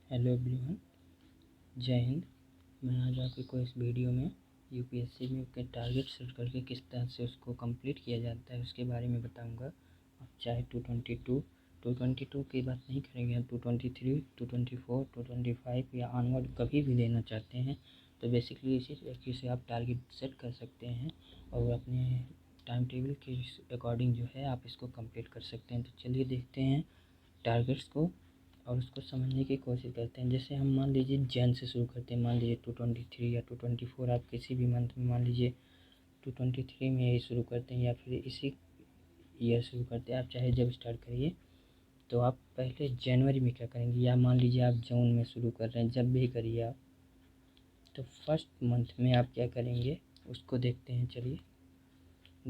Hello everyone, जय हिंद। मैं आज आपको इस वीडियो में यूपीएससी में के टारगेट सेट करके किस तरह से उसको कंप्लीट किया जाता है उसके बारे में बताऊंगा। आप चाहे 222 की बात नहीं करेंगे, आप 223, 224, 225 या ऑनवर्ड कभी भी लेना चाहते हैं तो बेसिकली इसी तरीके से आप टारगेट सेट कर सकते हैं और अपने टाइम टेबल के अकॉर्डिंग जो है आप इसको कंप्लीट कर सकते हैं। तो चलिए देखते हैं टारगेट्स को और उसको समझने की कोशिश करते हैं। जैसे हम मान लीजिए जैन से शुरू करते हैं, मान लीजिए 223 या 224, आप किसी भी मंथ में मान लीजिए 223 में ही शुरू करते हैं या फिर इसी ईयर शुरू करते हैं, आप चाहे जब स्टार्ट करिए। तो आप पहले जनवरी में क्या करेंगे, या मान लीजिए आप जून में शुरू कर रहे हैं, जब भी करिए आप, तो फर्स्ट मंथ में आप क्या करेंगे उसको देखते हैं। चलिए,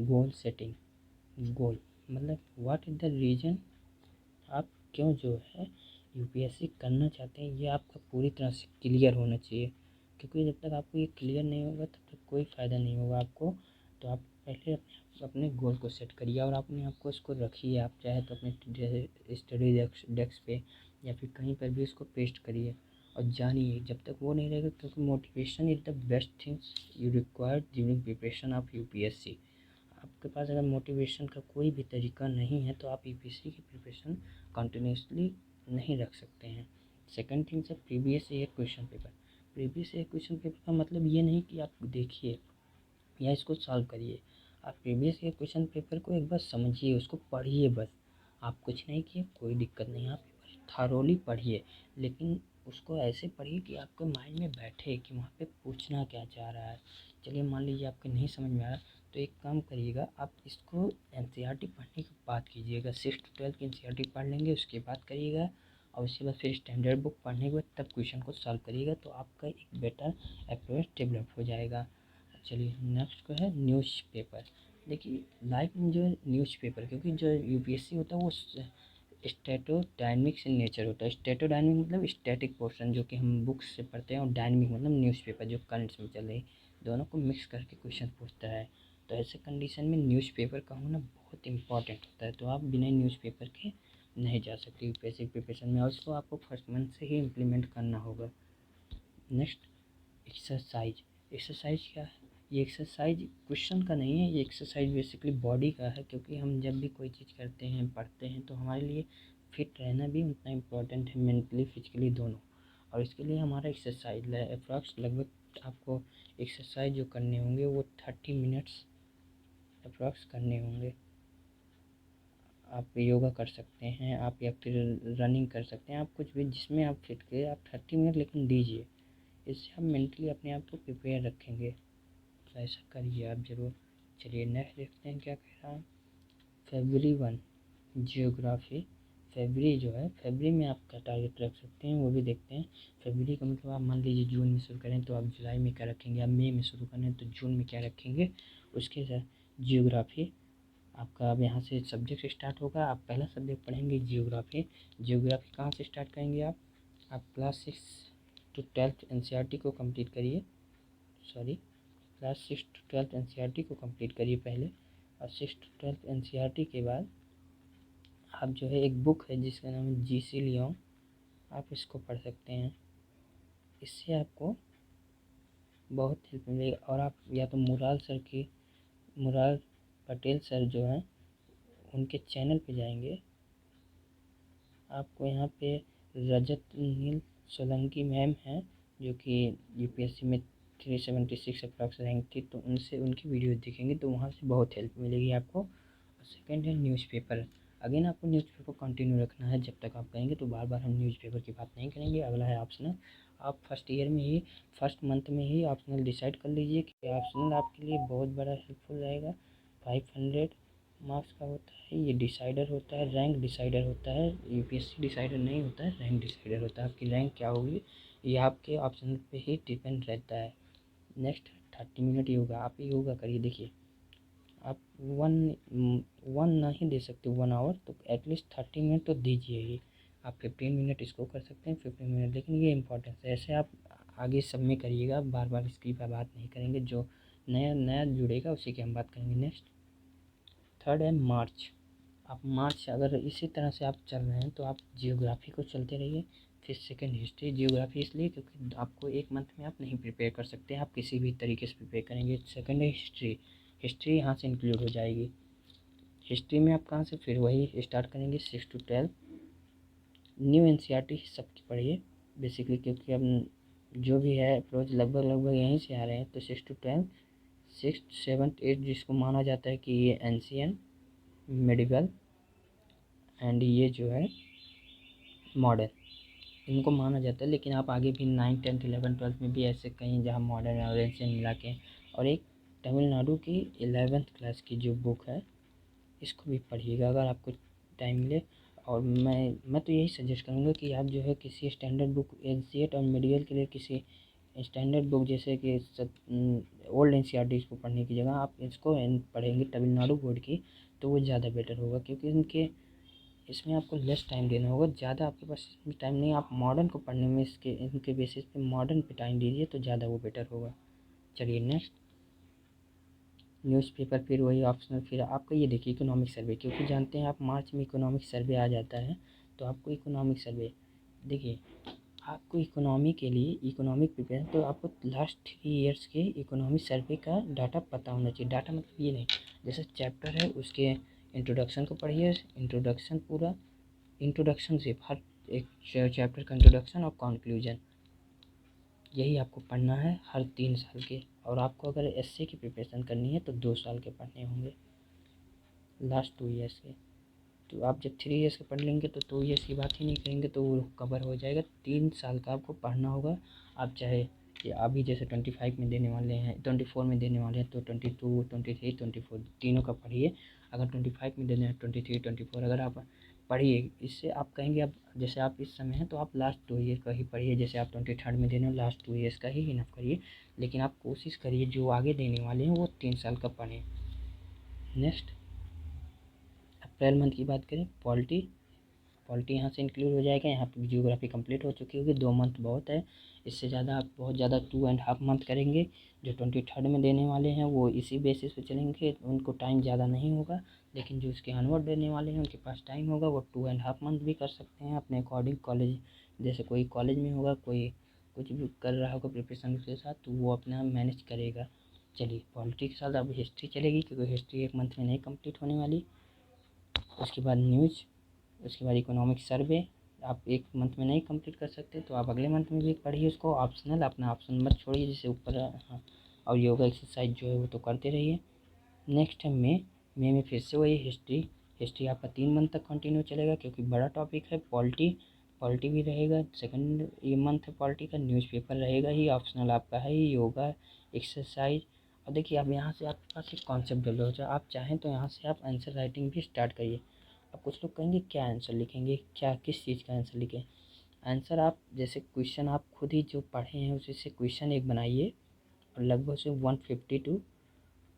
गोल सेटिंग। गोल मतलब व्हाट इज़ द रीज़न, आप क्यों जो है यूपीएससी करना चाहते हैं, ये आपका पूरी तरह से क्लियर होना चाहिए। क्योंकि जब तक आपको ये क्लियर नहीं होगा तब तक कोई फ़ायदा नहीं होगा आपको। तो आप पहले अपने गोल को सेट करिए और अपने आप को इसको रखिए। आप चाहे तो अपने स्टडी डेस्क पे या फिर कहीं पर भी इसको पेस्ट करिए और जानिए जब तक वो नहीं रहेगा, क्योंकि motivation is the best things you require during preparation of UPSC. आपके पास अगर मोटिवेशन का कोई भी तरीका नहीं है तो आप यूपीएससी की प्रिपरेशन कंटिन्यूसली नहीं रख सकते हैं। सेकंड थिंग है previous year question paper. Previous year question paper का मतलब ये नहीं कि आप देखिए या इसको सॉल्व करिए, आप प्रीवियस ईयर क्वेश्चन पेपर को एक बार समझिए, उसको पढ़िए बस। आप कुछ नहीं किए, कोई दिक्कत नहीं, आप थारोली पढ़िए, लेकिन उसको ऐसे पढ़िए कि आपके माइंड में बैठे कि वहाँ पे पूछना क्या चाह रहा है। चलिए मान लीजिए आपको नहीं समझ में आ रहा, तो एक काम करिएगा, आप इसको एनसीईआरटी पढ़ने की बात कीजिएगा। 6 to 12 की एनसीईआरटी पढ़ लेंगे, उसके बाद करिएगा और उसके बाद फिर स्टैंडर्ड बुक पढ़ने के बाद तब क्वेश्चन को सॉल्व करिएगा, तो आपका एक बेटर अप्रोच डेवलप हो जाएगा। चलिए नेक्स्ट को है न्यूज़पेपर। देखिए लाइफ में जो न्यूज़पेपर, क्योंकि जो यूपीएससी होता है वो स्टैटोडायनिमिक्स इन नेचर होता है। स्टैटोडायनिमिक मतलब स्टैटिक पोर्शन जो कि हम बुक्स से पढ़ते हैं, और डायनिमिक मतलब न्यूज़पेपर जो करंट्स में चल रही, दोनों को मिक्स करके क्वेश्चन पूछता है। तो ऐसे कंडीशन में न्यूज़पेपर का होना बहुत इंपॉर्टेंट होता है। तो आप बिना न्यूज़पेपर के नहीं जा सकते यूपीएससी प्रिपरेशन में, और इसको आपको फर्स्ट मंथ से ही इम्प्लीमेंट करना होगा। Next, exercise. एक्सरसाइज क्या है, ये एक्सरसाइज क्वेश्चन का नहीं है, ये एक्सरसाइज बेसिकली बॉडी का है। क्योंकि हम जब भी कोई चीज़ करते हैं, पढ़ते हैं, तो हमारे लिए फिट रहना भी उतना इम्पोर्टेंट है, मेंटली फिजिकली दोनों। और इसके लिए हमारा एक्सरसाइज अप्रॉक्स लगभग आपको एक्सरसाइज जो करने होंगे वो 30 मिनट्स अप्रॉक्स करने होंगे। आप योगा कर सकते हैं, आप या फिर रनिंग कर सकते हैं, आप कुछ भी जिसमें आप फिट के आप 30 मिनट लेकिन दीजिए। इससे आप मेंटली अपने आप को प्रिपेयर रखेंगे, तो ऐसा करिए आप ज़रूर। चलिए नेक्स्ट देखते हैं क्या कह रहा है। February 1 geography. फरवरी जो है, फरवरी में आपका टारगेट रख सकते हैं, वो भी देखते हैं। फरवरी का मतलब आप मान लीजिए जून में शुरू करें तो आप जुलाई में क्या रखेंगे, आप मई में शुरू करें तो जून में क्या रखेंगे। उसके साथ जियोग्राफी आपका अब यहाँ से सब्जेक्ट स्टार्ट होगा। आप पहला सब्जेक्ट पढ़ेंगे जियोग्राफी। जियोग्राफी कहाँ से स्टार्ट करेंगे आप क्लास 6 to 12 एनसीईआरटी को कंप्लीट करिए। सॉरी, क्लास 6 to 12 एनसीईआरटी को कंप्लीट करिए पहले, और 6 to 12 एनसीईआरटी के बाद आप जो है एक बुक है जिसका नाम है जीसी लियोन, आप इसको पढ़ सकते हैं। इससे आपको बहुत हेल्प मिलेगी। और आप या तो मुरार पटेल सर जो हैं उनके चैनल पे जाएंगे, आपको यहाँ पे रजत नील सोलंकी मैम हैं जो कि यूपीएससी में 376 अप्रॉक्स रैंक थी, तो उनसे उनकी वीडियो देखेंगे तो वहाँ से बहुत हेल्प मिलेगी आपको। और सेकेंड है न्यूज़पेपर। अगेन आपको न्यूज़पेपर कंटिन्यू रखना है जब तक आप कहेंगे, तो बार बार हम न्यूज़पेपर की बात नहीं करेंगे। अगला है ऑप्शनल। आप फर्स्ट ईयर में ही, फर्स्ट मंथ में ही ऑप्शनल डिसाइड कर लीजिए कि ऑप्शनल आपके लिए बहुत बड़ा हेल्पफुल रहेगा। 500 मार्क्स का होता है, ये डिसाइडर होता है, रैंक डिसाइडर होता है। यूपीएससी डिसाइडर नहीं होता है, रैंक डिसाइडर होता है। आपकी रैंक क्या होगी ये आपके ऑप्शन पे ही डिपेंड रहता है। Next 30 minute yoga. आप योगा करिए। देखिए आप वन नहीं दे सकते 1 आवर, तो एटलीस्ट 30 मिनट तो दीजिए ही। आप 15 मिनट इसको कर सकते हैं, 15 मिनट, लेकिन ये इंपॉर्टेंस है। ऐसे आप आगे सब में करिएगा, बार बार इसकी पर बात नहीं करेंगे। जो नया नया जुड़ेगा उसी की हम बात करेंगे। नेक्स्ट थर्ड है मार्च। आप मार्च अगर इसी तरह से आप चल रहे हैं तो आप जियोग्राफी को चलते रहिए, फिर सेकंड हिस्ट्री। जियोग्राफी इसलिए क्योंकि आपको एक मंथ में आप नहीं प्रिपेयर कर सकते, आप किसी भी तरीके से प्रिपेयर करेंगे। सेकंड है हिस्ट्री, हिस्ट्री यहाँ से इंक्लूड हो जाएगी। हिस्ट्री में आप कहाँ से फिर वही स्टार्ट करेंगे 6 to 12। न्यू एनसीईआरटी सबकी पढ़िए बेसिकली, क्योंकि अब जो भी है अप्रोच लगभग यहीं से आ रहे हैं। तो 6 to 12, 6th 7th 8 जिसको माना जाता है कि ये एंशियंट, मेडिवल एंड ये जो है मॉडर्न, इनको माना जाता है। लेकिन आप आगे भी 9th 10th 11th 12th में भी ऐसे कहीं जहाँ मॉडर्न और एंशियंट मिला के। और एक तमिलनाडु की 11th क्लास की जो बुक है इसको भी पढ़िएगा अगर आपको टाइम मिले। और मैं तो यही सजेस्ट करूँगा कि आप जो है किसी स्टैंडर्ड बुक एनसीईआरटी और मेडिकल के लिए किसी स्टैंडर्ड बुक जैसे कि ओल्ड एनसीईआरटी को पढ़ने की जगह आप इसको पढ़ेंगे तमिलनाडु बोर्ड की, तो वो ज़्यादा बेटर होगा। क्योंकि इनके इसमें आपको लेस टाइम देना होगा, ज़्यादा आपके पास इसमें टाइम नहीं। आप मॉडर्न को पढ़ने में इसके इनके बेसिस पे मॉडर्न पे टाइम दीजिए तो ज़्यादा वो बेटर होगा। चलिए नेक्स्ट, न्यूज़पेपर फिर वही ऑप्शनल। फिर आपका ये देखिए इकोनॉमिक सर्वे, क्योंकि जानते हैं आप मार्च में इकोनॉमिक सर्वे आ जाता है, तो आपको इकोनॉमिक सर्वे देखिए। आपको इकोनॉमी के लिए इकोनॉमिक प्रिपेयर तो आपको लास्ट 3 ईयर्स के इकोनॉमिक सर्वे का डाटा पता होना चाहिए। डाटा मतलब ये नहीं, जैसे चैप्टर है उसके इंट्रोडक्शन को पढ़िए, इंट्रोडक्शन पूरा, इंट्रोडक्शन से हर एक चैप्टर का इंट्रोडक्शन और कंक्लूजन, यही आपको पढ़ना है हर 3 साल के। और आपको अगर एसए की प्रिपरेशन करनी है तो 2 साल के पढ़ने होंगे, लास्ट 2 ईयर्स के। तो आप जब 3 ईयर्स के पढ़ लेंगे तो 2 ईयर्स की बात ही नहीं करेंगे, तो वो कवर हो जाएगा। 3 साल का आपको पढ़ना होगा। आप चाहे कि अभी जैसे 25 में देने वाले हैं, 24 में देने वाले हैं, तो 22 23 24 तीनों का पढ़िए। अगर 25 में देने हैं 23 24 अगर आप पढ़िए, इससे आप कहेंगे अब जैसे आप इस समय हैं तो आप लास्ट 2 ईयर का ही पढ़िए। जैसे आप 23rd में देने हो, लास्ट 2 ईयर्स का ही इनफ करिए। लेकिन आप कोशिश करिए जो आगे देने वाले हैं वो 3 साल का पढ़ें। नेक्स्ट, अप्रैल मंथ की बात करें, पॉलिटी, पॉलिटी यहाँ से इंक्लूड हो जाएगा। यहाँ पे जियोग्राफी कंप्लीट हो चुकी होगी। 2 मंथ बहुत है, इससे ज़्यादा आप बहुत ज़्यादा 2.5 मंथ करेंगे। जो 23rd में देने वाले हैं वो इसी बेसिस पे चलेंगे, उनको टाइम ज़्यादा नहीं होगा। लेकिन जो उसके अनवर्ड देने वाले हैं उनके पास टाइम होगा, वो 2.5 मंथ भी कर सकते हैं अपने अकॉर्डिंग। कॉलेज जैसे कोई कॉलेज में होगा, कोई कुछ भी कर रहा होगा प्रिपरेशन के साथ, तो वो अपना मैनेज करेगा। चलिए पॉलिटी के साथ अब हिस्ट्री चलेगी, क्योंकि हिस्ट्री 1 मंथ में नहीं कम्प्लीट होने वाली। उसके बाद न्यूज़, उसके बाद इकोनॉमिक सर्वे। आप 1 मंथ में नहीं कंप्लीट कर सकते तो आप अगले मंथ में भी पढ़िए उसको, ऑप्शनल, अपना ऑप्शन मत छोड़िए जैसे ऊपर। हाँ, और योगा एक्सरसाइज जो है वो तो करते रहिए। नेक्स्ट है मई में फिर से वही हिस्ट्री। हिस्ट्री आपका 3 मंथ तक कंटिन्यू चलेगा, क्योंकि बड़ा टॉपिक है। पॉलिटी, पॉलिटी भी रहेगा, सेकंड ये मंथ है पॉलिटी का। न्यूज़पेपर रहेगा ही, ऑप्शनल आपका है ही, योगा एक्सरसाइज। और देखिए अब यहाँ से आपके पास एक कॉन्सेप्ट डेवलप हो जाए। आप चाहें तो यहाँ से आप आंसर राइटिंग भी स्टार्ट करिए। अब कुछ लोग कहेंगे क्या आंसर लिखेंगे, क्या किस चीज़ का आंसर लिखें। आंसर आप जैसे क्वेश्चन आप खुद ही जो पढ़े हैं उसी से क्वेश्चन एक बनाइए, और लगभग से 150 to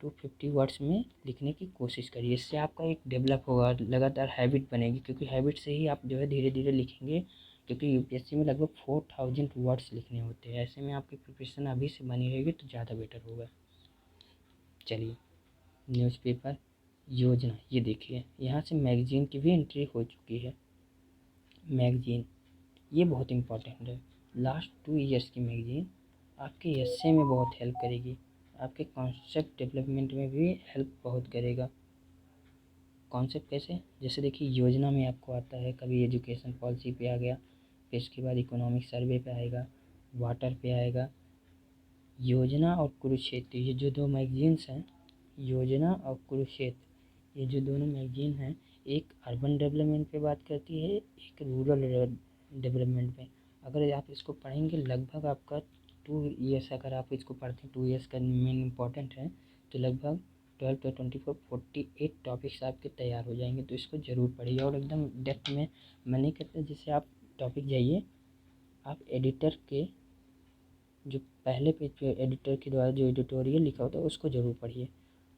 250 वर्ड्स में लिखने की कोशिश करिए। इससे आपका एक डेवलप होगा, लगातार हैबिट बनेगी, क्योंकि हैबिट से ही आप जो है धीरे धीरे लिखेंगे। क्योंकि यूपीएससी में लगभग 4000 वर्ड्स लिखने होते हैं। ऐसे में आपकी प्रिपरेशन अभी से बनी रहेगी तो ज़्यादा बेटर होगा। चलिए न्यूज़पेपर, योजना, ये देखिए यहाँ से मैगजीन की भी एंट्री हो चुकी है। मैगजीन ये बहुत इम्पोर्टेंट है। लास्ट 2 ईयर्स की मैगजीन आपके एस्से में बहुत हेल्प करेगी, आपके कॉन्सेप्ट डेवलपमेंट में भी हेल्प बहुत करेगा। कॉन्सेप्ट कैसे, जैसे देखिए योजना में आपको आता है, कभी एजुकेशन पॉलिसी पे आ गया, फिर इसके बाद इकोनॉमिक सर्वे पे आएगा, वाटर पे आएगा। योजना और कुरुक्षेत्र ये जो 2 मैगजीन्स हैं, योजना और कुरुक्षेत्र, ये जो दोनों मैगजीन हैं, एक अर्बन डेवलपमेंट पे बात करती है, एक रूरल डेवलपमेंट पे। अगर आप इसको पढ़ेंगे लगभग आपका 2 ईयर्स, अगर आप इसको पढ़ते हैं 2 ईयर्स का मेन इम्पॉर्टेंट है, तो लगभग 12 to 24 48 टॉपिक्स आपके तैयार हो जाएंगे। तो इसको ज़रूर पढ़िए और एकदम डेप्थ में। मैं नहीं कहता जैसे आप टॉपिक जाइए, आप एडिटर के जो पहले पेज पे एडिटर के द्वारा जो एडिटोरियल लिखा होता है उसको ज़रूर पढ़िए।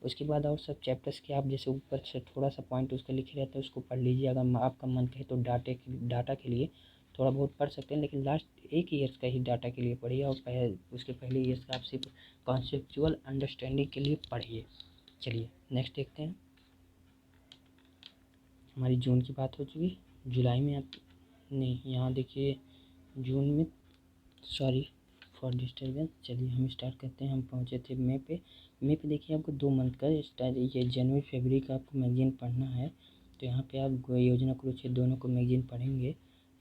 उसके बाद और सब चैप्टर्स के आप जैसे ऊपर से थोड़ा सा पॉइंट उसका लिखे रहता है उसको पढ़ लीजिए। अगर आपका मन कहे तो डाटा के लिए थोड़ा बहुत पढ़ सकते हैं, लेकिन लास्ट 1 ईयर्स का ही डाटा के लिए पढ़िए, और उसके पहले ईयर्स का आप सिर्फ कॉन्सेप्चुअल अंडरस्टैंडिंग के लिए पढ़िए। चलिए नेक्स्ट देखते हैं, हमारी जून की बात हो चुकी, जुलाई में आप नहीं, यहाँ देखिए जून में, सॉरी फॉर डिस्टर्बेंस। चलिए हम स्टार्ट करते हैं। हम पहुँचे थे मई पे। मई पे देखिए आपको 2 मंथ का स्टार्ट, ये जनवरी फरवरी का आपको मैगजीन पढ़ना है। तो यहाँ पे आप योजना कुरुक्षेत्र दोनों को मैगजीन पढ़ेंगे,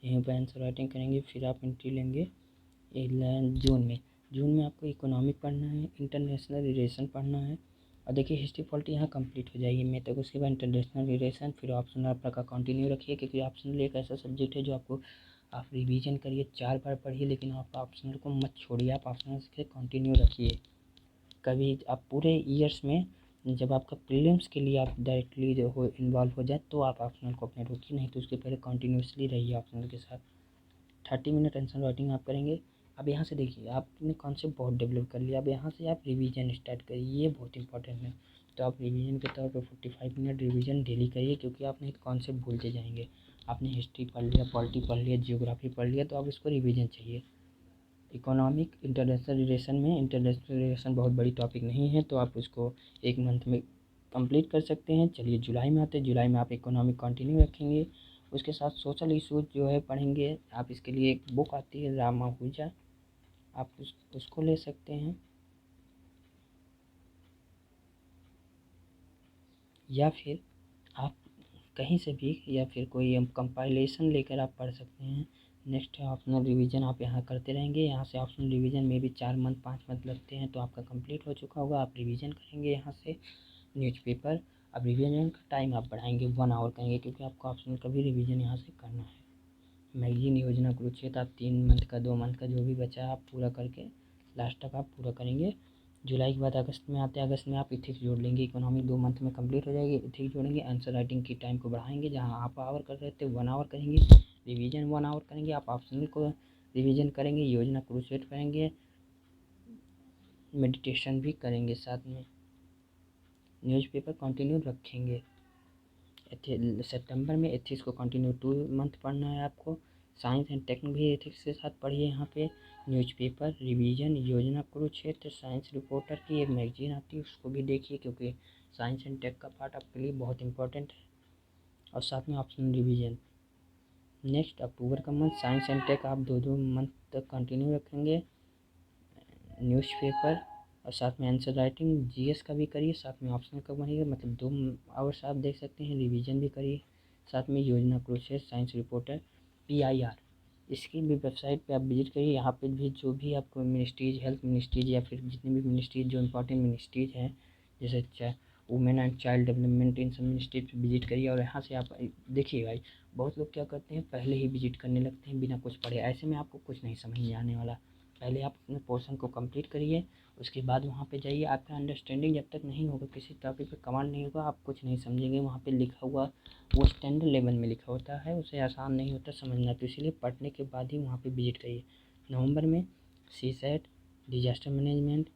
यहीं पर आंसर राइटिंग करेंगे, फिर आप एंट्री लेंगे जून में आपको इकोनॉमिक पढ़ना है, इंटरनेशनल रिलेशन पढ़ना है, और देखिए हिस्ट्री पॉलिटी यहाँ कंप्लीट हो जाएगी मई तक। उसके बाद इंटरनेशनल रिलेशन, फिर ऑप्शनल आपका कंटिन्यू रखिए, क्योंकि ऑप्शनल एक ऐसा सब्जेक्ट है जो आपको, आप रिवीजन करिए, 4 बार पढ़िए, लेकिन आप ऑप्शनल को मत छोड़िए, आप ऑप्शनल से कंटिन्यू रखिए। कभी आप पूरे ईयर्स में जब आपका प्रीलिम्स के लिए आप डायरेक्टली जो हो इन्वॉल्व हो जाए तो आप ऑप्शनल को अपने रोकिए, नहीं तो उसके पहले कंटिन्यूसली रहिए ऑप्शनल के साथ। 30 मिनट आंसर राइटिंग आप करेंगे। अब यहाँ से देखिए आपने कॉन्सेप्ट बहुत डेवलप कर लिया, अब यहाँ से आप रिवीजन स्टार्ट करिए, ये बहुत इंपॉर्टेंट है। तो आप रिवीजन के तौर पर 45 मिनट रिवीजन डेली करिए, क्योंकि आप नहीं कॉन्सेप्ट भूलते जाएंगे। आपने हिस्ट्री पढ़ लिया, पॉलिटी पढ़ लिया, जियोग्राफी पढ़ लिया, तो अब इसको रिवीजन चाहिए। इकोनॉमिक इंटरनेशनल रिलेशन में, इंटरनेशनल रिलेशन बहुत बड़ी टॉपिक नहीं है, तो आप उसको 1 मंथ में कंप्लीट कर सकते हैं। चलिए जुलाई में आते हैं। जुलाई में आप इकोनॉमिक कंटिन्यू रखेंगे, उसके साथ सोशल इशूज जो है पढ़ेंगे। आप इसके लिए एक बुक आती है रामानुजा, आप उसको ले सकते हैं, या फिर आप कहीं से भी, या फिर कोई कंपाइलेशन लेकर आप पढ़ सकते हैं। नेक्स्ट है ऑप्शनल रिवीजन, आप यहाँ करते रहेंगे। यहाँ से ऑप्शनल रिवीजन में भी 4 मंथ 5 मंथ लगते हैं, तो आपका कंप्लीट हो चुका होगा। आप रिवीजन करेंगे यहाँ से न्यूज़पेपर। अब रिवीजन का टाइम आप बढ़ाएंगे, 1 आवर करेंगे, क्योंकि आपको ऑप्शनल का भी रिवीजन यहाँ से करना है। मैगजीन योजना कुरुक्षेत्र आप 3 मंथ का 2 मंथ का जो भी बचा है आप पूरा करके लास्ट तक आप पूरा करेंगे। जुलाई के बाद अगस्त में आते हैं। अगस्त में आप इथिक्स जोड़ लेंगे, इकोनॉमिक 2 मंथ में कंप्लीट हो जाएगी। इथिक्स जोड़ेंगे, आंसर राइटिंग की टाइम को बढ़ाएंगे, जहाँ आप आवर कर रहे थे 1 आवर करेंगे। रिवीजन 1 आवर करेंगे, आप ऑप्शनल को रिवीजन करेंगे, योजना कुरुक्षेत्र करेंगे, मेडिटेशन भी करेंगे साथ में, न्यूज़पेपर कंटिन्यू रखेंगे। सितंबर में एथिक्स को कंटिन्यू 2 मंथ पढ़ना है आपको। साइंस एंड टेक भी एथिक्स के साथ पढ़िए। यहाँ पे न्यूज़पेपर, रिवीजन, योजना कुरुक्षेत्र, साइंस रिपोर्टर की एक मैगजीन आती है उसको भी देखिए, क्योंकि साइंस एंड टेक का पार्ट आपके लिए बहुत इंपॉर्टेंट है, और साथ में ऑप्शनल रिवीजन। नेक्स्ट अक्टूबर का मंथ साइंस एंड टेक आप 2 मंथ तक कंटिन्यू रखेंगे, न्यूज़पेपर और साथ में आंसर राइटिंग। जीएस का भी करिए, साथ में ऑप्शनल का बनिएगा, मतलब 2 आवर्स आप देख सकते हैं। रिवीजन भी करिए, साथ में योजना कुरुक्षेत्र, साइंस रिपोर्टर, PIR, इसकी भी वेबसाइट पे आप विजिट करिए। यहाँ पे भी जो भी आपको मिनिस्ट्रीज, हेल्थ मिनिस्ट्रीज या फिर जितनी भी मिनिस्ट्रीज जो इंपॉर्टेंट मिनिस्ट्रीज हैं, जैसे वुमेन एंड चाइल्ड डेवलपमेंट, इन सब मिनिस्ट्रीज पे विजिट करिए। और यहाँ से आप देखिए भाई, बहुत लोग क्या करते हैं, पहले ही विजिट करने लगते हैं बिना कुछ पढ़े, ऐसे में आपको कुछ नहीं समझ में आने वाला। पहले आप अपने पोर्शन को कंप्लीट करिए, उसके बाद वहाँ पे जाइए। आपका अंडरस्टैंडिंग जब तक नहीं होगा, किसी टॉपिक पे कमांड नहीं होगा, आप कुछ नहीं समझेंगे। वहाँ पे लिखा हुआ वो स्टैंडर्ड लेवल में लिखा होता है, उसे आसान नहीं होता समझना, तो इसलिए पढ़ने के बाद ही वहाँ पे विजिट करिए। नवंबर में CSAT, disaster management,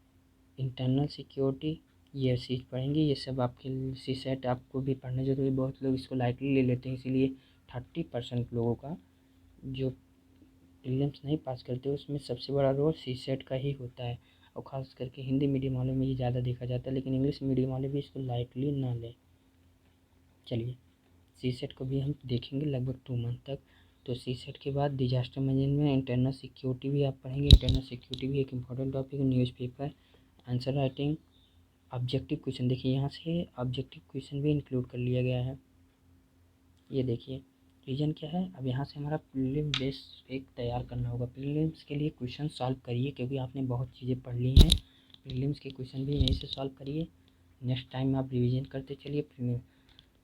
internal security, ये चीज़ पढ़ेंगे। ये सब आपके CSAT आपको भी पढ़ना जरूरी है। बहुत लोग इसको लाइटली ले लेते हैं, इसीलिए 30% लोगों का जो प्रीलिम्स नहीं पास करते उसमें सबसे बड़ा रोल CSAT का ही होता है, और ख़ास करके हिंदी मीडियम वालों में ये ज़्यादा देखा जाता है, लेकिन इंग्लिश मीडियम वाले भी इसको लाइटली ना लें। चलिए CSAT को भी हम देखेंगे लगभग 2 मंथ तक। तो CSAT के बाद डिजास्टर मैनेजमेंट, इंटरनल सिक्योरिटी भी आप पढ़ेंगे। इंटरनल सिक्योरिटी भी एक इंपॉर्टेंट टॉपिक है। Newspaper, answer writing, objective question, देखिए यहाँ से ऑब्जेक्टिव क्वेश्चन भी इंक्लूड कर लिया गया है। ये देखिए रीजन क्या है, अब यहाँ से हमारा प्रीलिम बेस एक तैयार करना होगा। प्रीलिम्स के लिए क्वेश्चन सॉल्व करिए, क्योंकि आपने बहुत चीज़ें पढ़ ली हैं। प्रीलिम्स के क्वेश्चन भी यहीं से सॉल्व करिए। नेक्स्ट टाइम आप रिवीजन करते चलिए प्रीलिम।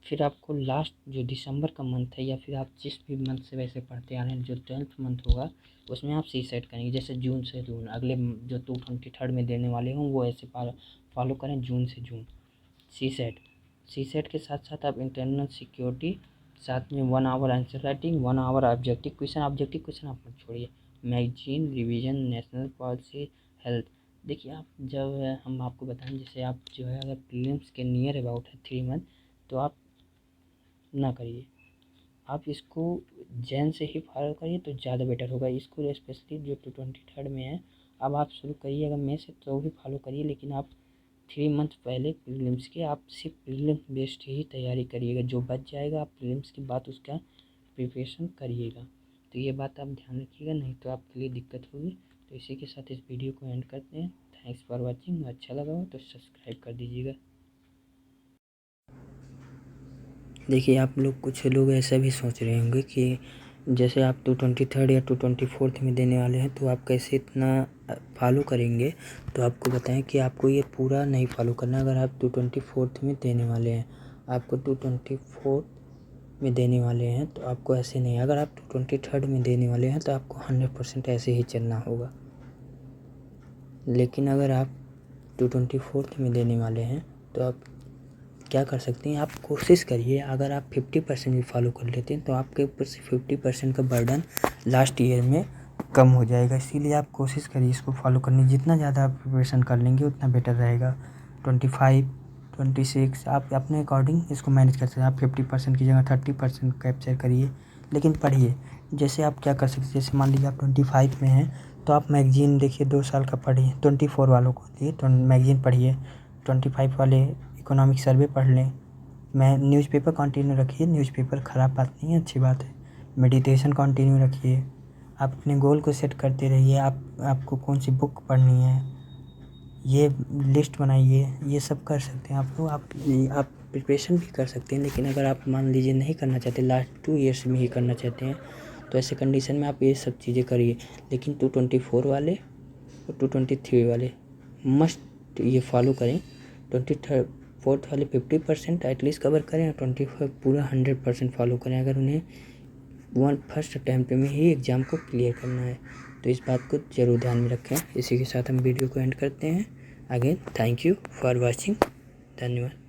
फिर आपको लास्ट जो दिसंबर का मंथ है, या फिर आप जिस भी मंथ से वैसे पढ़ते आ रहे हैं, जो 12th मंथ होगा उसमें आप CSAT करेंगे। जैसे जून से जून, अगले जो 223 में देने वाले हों वो ऐसे फॉलो करें, जून से जून CSAT के साथ साथ आप इंटरनल सिक्योरिटी, साथ में 1 hour answer writing, 1 hour objective question आप मत छोड़िए। Magazine, revision, national policy, health. देखिए आप जब हम आपको बताएं, जैसे आप जो है अगर प्रीलिम्स के नियर अबाउट है 3 मंथ, तो आप ना करिए, आप इसको जैन से ही फॉलो करिए तो ज़्यादा बेटर होगा। इसको स्पेशली जो 223 में है, अब आप शुरू करिए, अगर मई से तो भी फॉलो करिए, लेकिन आप 3 मंथ पहले प्रीलिम्स के आप सिर्फ प्रीलिम्स बेस्ड ही तैयारी करिएगा। जो बच जाएगा आप प्रीलिम्स के बाद उसका प्रिपरेशन करिएगा। तो ये बात आप ध्यान रखिएगा, नहीं तो आपके लिए दिक्कत होगी। तो इसी के साथ इस वीडियो को एंड करते हैं। Thanks for watching. अच्छा लगा हो तो सब्सक्राइब कर दीजिएगा। देखिए, आप लोग कुछ लोग ऐसा भी सोच रहे होंगे कि जैसे आप 223 या 224 में देने वाले हैं तो आप कैसे इतना फॉलो करेंगे। तो आपको बताएं कि आपको ये पूरा नहीं फॉलो करना। अगर आप 224 में देने वाले हैं, आपको 224 में देने वाले हैं तो आपको ऐसे नहीं, अगर आप 223 में देने वाले हैं तो आपको 100% ऐसे ही चलना होगा। लेकिन अगर आप 224 में देने वाले हैं तो आप क्या कर सकते हैं, आप कोशिश करिए। अगर आप 50% भी फॉलो कर लेते हैं तो आपके ऊपर से 50% का बर्डन लास्ट ईयर में कम हो जाएगा। इसीलिए आप कोशिश करिए इसको फॉलो करने। जितना ज़्यादा आप प्रिपरेशन कर लेंगे उतना बेटर रहेगा। 25, 26 आप अपने अकॉर्डिंग इसको मैनेज कर सकते हैं। आप 50% की जगह 30% कैप्चर करिए, लेकिन पढ़िए। जैसे आप क्या कर सकते हैं, जैसे मान लीजिए आप 25 में हैं तो आप मैगज़ीन देखिए 2 साल का पढ़िए। 24 वालों को दिए तो मैगज़ीन पढ़िए। 25 वाले इकोनॉमिक सर्वे पढ़ लें। मैं न्यूज़पेपर कंटिन्यू रखिए। न्यूज़पेपर ख़राब बात नहीं है, अच्छी बात है। मेडिटेशन कंटिन्यू रखिए। आप अपने गोल को सेट करते रहिए। आपको कौन सी बुक पढ़नी है ये लिस्ट बनाइए। ये सब कर सकते हैं आप लोग। आप प्रिपरेशन भी कर सकते हैं। लेकिन अगर आप मान लीजिए नहीं करना चाहते, लास्ट 2 ईयर्स में ही करना चाहते हैं, तो ऐसे कंडीशन में आप ये सब चीज़ें करिए। लेकिन 224 वाले और 223 वाले मस्ट ये फॉलो करें। 24 वाले 50% एटलीस्ट कवर करें और 25 पूरा 100% फॉलो करें। अगर उन्हें फर्स्ट अटैम्प्ट में ही एग्ज़ाम को क्लियर करना है तो इस बात को ज़रूर ध्यान में रखें। इसी के साथ हम वीडियो को एंड करते हैं। Again thank you for watching. धन्यवाद।